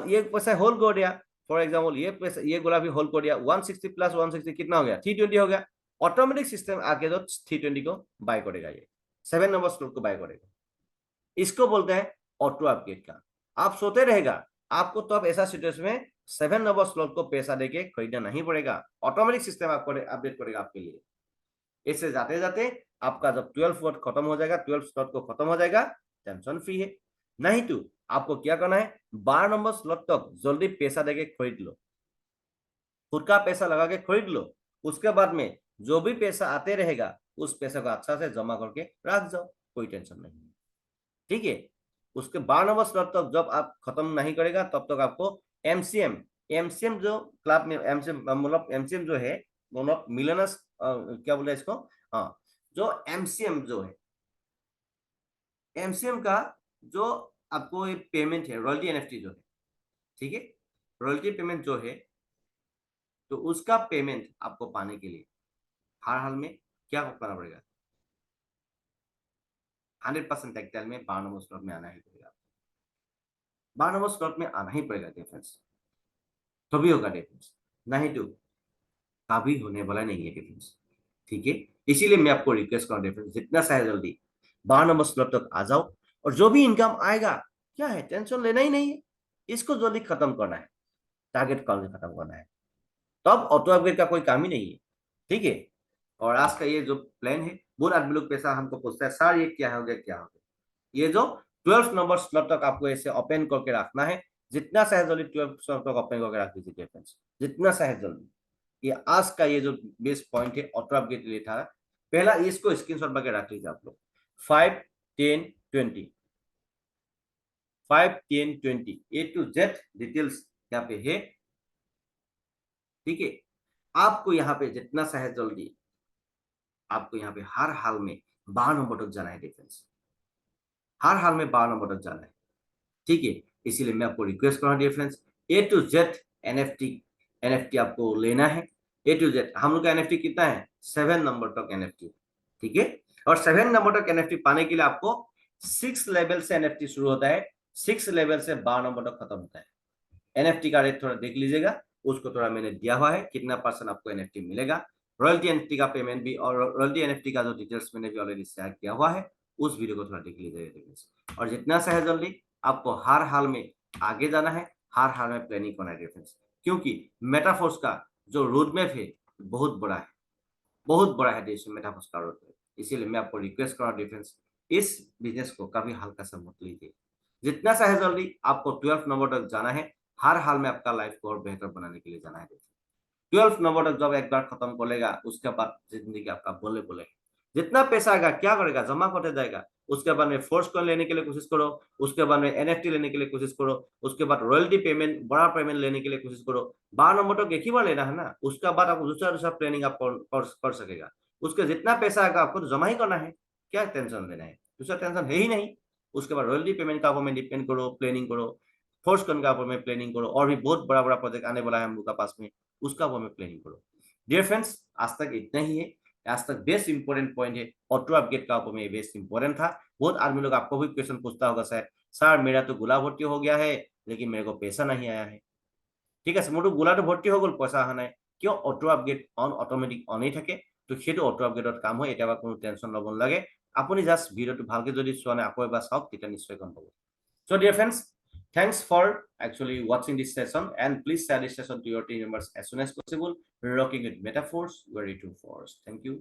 ये पैसा होल्ड कर दिया, फॉर एग्जाम्पल ये पैसा, ये गोला भी होल्ड कर दिया, 160 प्लस 160 कितना हो गया 320 हो गया, ऑटोमेटिक सिस्टम आके जो 320 को बाय करेगा, ये 7 नंबर स्लॉट को बाय करेगा, इसको बोलते हैं ऑटो अपग्रेड का। आप सोते रहेगा, आपको तो अब ऐसा सिचुएशन में 7 नंबर स्लॉट को पैसा देके खरीदना नहीं पड़ेगा, ऑटोमेटिक सिस्टम आपको अपडेट करेगा आपके लिए। इससे जाते जाते आपका जब 12 स्लॉट खत्म हो जाएगा, 12 स्लॉट को खत्म हो जाएगा, टेंशन फ्री है। नहीं तो आपको क्या करना है, 12 नंबर स्लॉट तक जल्दी पैसा देके खरीद लो, खुद का पैसा लगा के खरीद लो, उसके बाद में जो भी पैसा आते रहेगा उस पैसे को अच्छा से जमा करके रख जाओ, कोई टेंशन नहीं है, ठीक है। उसके 12 नंबर स्लॉट तक जब आप खत्म नहीं करेगा तब तक आपको एमसीएम जो क्लब में एमसीएम मतलब एमसीएम जो है, मतलब मिलनस क्या बोले इसको, हाँ, जो एमसीएम जो है, एमसीएम का जो आपको ये पेमेंट है रॉयल्टी एनएफटी जो है, ठीक है, रॉयल्टी पेमेंट जो है, तो उसका पेमेंट आपको पाने के लिए हर हाल में क्या करना पड़ेगा, 100% टैक्टाइल में 12 नंबर स्लॉट में आना ही पड़ेगा, 12 नंबर स्लॉट में आना ही पड़ेगा डिफरेंस, तभी होगा डिफरेंस, नहीं तो कभी होने वाला नहीं है डिफरेंस, ठीक है। इसीलिए मैं आपको रिक्वेस्ट करूँ डिफरेंस जितना चाहे जल्दी 12 नंबर स्लॉट तक आ जाओ, और जो भी इनकम आएगा क्या है, टेंशन लेना ही नहीं है, इसको जल्दी खत्म करना है, टारगेट कॉल खत्म करना है, तब ऑटो अपग्रेड का कोई काम ही नहीं है, ठीक है। और आज का ये जो प्लान है, बहुत आदमी लोग पैसा हमको पूछता है सर ये क्या हो गया, क्या हो गया, ये जो 12 नंबर स्लॉट तक आपको ऐसे ओपन करके रखना है, जितना चाहे जल्दी 12 स्लॉट तक ओपन करके रख दीजिए फ्रेंड्स, जितना चाहे जल्दी। ये आज का ये जो बेस्ट पॉइंट है ऑटो अपग्रेड के लिए था, पहला इसको स्क्रीनशॉट बना के रख लीजिए आप लोग, 5, 10, 20, 5, 10, 20 A to Z डिटेल्स यहाँ पे है, ठीक है। आपको यहाँ पे जितना चाहे जल्दी, आपको यहाँ पे हर हाल में 12 नंबर तक जाना है डिफेंस, हर हाल में 12 नंबर तक जाना है, ठीक है। इसीलिए मैं आपको रिक्वेस्ट कर रहा हूँ dear friends, A to Z NFT आपको लेना है, A to Z हम लोग का एनएफटी कितना है 7 नंबर तक एनएफटी, ठीक है। और 7 नंबर तक एनएफटी पाने के लिए आपको 6 लेवल से एनएफटी शुरू होता है, 6 लेवल से 12 नंबर तक खत्म होता है। एनएफटी का रेट थोड़ा देख लीजिएगा, उसको थोड़ा मैंने दिया हुआ है कितना % आपको एनएफटी मिलेगा, रॉयल्टी एनएफटी का पेमेंट भी, और रॉयल्टी एनएफटी का जो डिटेल्स मैंने भी ऑलरेडी शेयर किया हुआ है, उस वीडियो को थोड़ा देख लीजिएगा। और जितना चाहे जल्दी आपको हर हाल में आगे जाना है, हर हाल में प्लानिंग करना है डिफरेंस, क्योंकि मेटाफोर्स का जो रोड मैप है बहुत बड़ा है, बहुत बड़ा है देश में मेटाफोर्स का रोड मैप। इसीलिए मैं आपको रिक्वेस्ट कर रहा हूँ डिफरेंस, इस बिजनेस को कभी हल्का सा मत लीजिए, जितना चाहे जल्दी आपको 12 नंबर तक जाना है, हर हाल में आपका लाइफ को और बेहतर बनाने के लिए जाना है। 12 नंबर तक जब एक बार खत्म कर लेगा, उसके बाद जिंदगी आपका बोले बोले, जितना पैसा आएगा क्या करेगा, जमा करते जाएगा, उसके बाद में फोर्स कॉइन लेने के लिए कोशिश करो, उसके बाद में एनएफटी लेने के लिए कोशिश करो, उसके बाद रॉयल्टी पेमेंट बड़ा पेमेंट लेने के लिए कोशिश करो। 12 नंबर तक एक ही बार लेना है ना, उसके बाद आप दूसरा दूसरा प्लानिंग आप कर सकेगा, उसके जितना पैसा आएगा आपको तो जमा ही करना है, क्या टेंशन लेना है, दूसरा टेंशन है ही नहीं। उसके बाद रॉयल्टी पेमेंट का ऊपर में डिपेंड करो, प्लानिंग करो, फोर्स कॉइन का ऊपर में प्लानिंग करो, और भी बहुत बड़ा बड़ा प्रोजेक्ट आने वाला है हम लोग का पास में, उसका वो में प्लानिंग करो। डियर फ्रेंड्स आज तक इतना ही है, आज तक बेस्ट इंपॉर्टेंट पॉइंट है ऑटो अपग्रेड का ऊपर में बेस्ट इंपॉर्टेंट था। बहुत आदमी लोग आपको भी क्वेश्चन पूछता होगा सर मेरा तो गुला भर्ती हो गया है लेकिन मेरे को पैसा नहीं आया है, ठीक है, मोटू गुला तो भर्ती हो गल पैसा आना है, কিয় অটো আপগ্ৰেড অন অট'মেটিক অনেই থাকে তো সেইটো অটো আপগ্ৰেডত কাম হয় এতিয়া কোনো টেনশ্যন ল'ব নালাগে আপুনি জাষ্ট ভিডিঅ'টো ভালকৈ যদি চোৱা নাই আকৌ এবাৰ চাওক তেতিয়া নিশ্চয় গম পাব so dear friends thanks for actually watching this session and please share this session to your team members as soon as possible rocking with metaphors very true force thank you